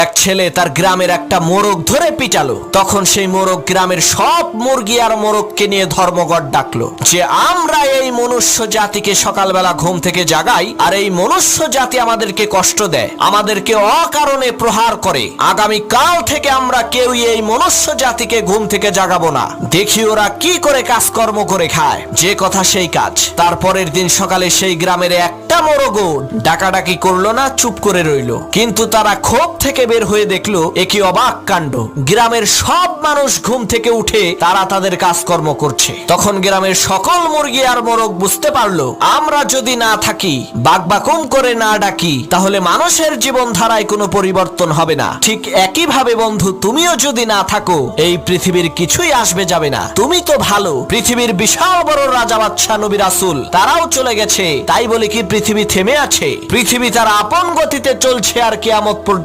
এক ছেলে তার গ্রামের একটা মোরগ ধরে পিটালো। তখন সেই মোরগ গ্রামের সব মুরগি আর মোরগকে নিয়ে ধর্মঘট ডাকলো যে আমরা এই মনুষ্য জাতিকে সকালবেলা ঘুম থেকে জাগাই, আর এই মনুষ্য জাতি আমাদেরকে কষ্ট দেয়, আমাদেরকে অকারণে প্রহার করে। আগামী কাল থেকে আমরা কেউই এই মনুষ্য জাতিকে ঘুম থেকে জাগাবো না। দেখি ওরা কি করে কাজকর্ম করে খায়। যে কথা সেই কাজ। তারপরের দিন সকালে সেই গ্রামের একটা মোরগও ডাকাডাকি করলো না, চুপ করে রইলো। কিন্তু তারা ক্ষোভ থেকে বের হয়ে দেখলো একই অবাক কাণ্ড। গ্রামের সব মানুষ ঘুম থেকে উঠে তারা তাদের কাজকর্ম করছে। তখন গ্রামের সকল মুরগি আর মোরগ বুঝতে পারলো আমরা যদি না থাকি, বাকবাকুম করে না ডাকি, তাহলে মানুষের জীবন ধারায় কোনো পরিবর্তন হবে না। ঠিক একই ভাবে বন্ধু, তুমিও যদি না থাকো এই পৃথিবীর কিছুই আসবে যাবে না। তুমি তো ভালো, পৃথিবীর বিশাল বড় রাজা বাদশাহ নবী রাসূল তারাও চলে গেছে, তাই বলে কি পৃথিবী থেমে আছে? পৃথিবী তার আপন গতিতে চলছে আর কিয়ামত পর্যন্ত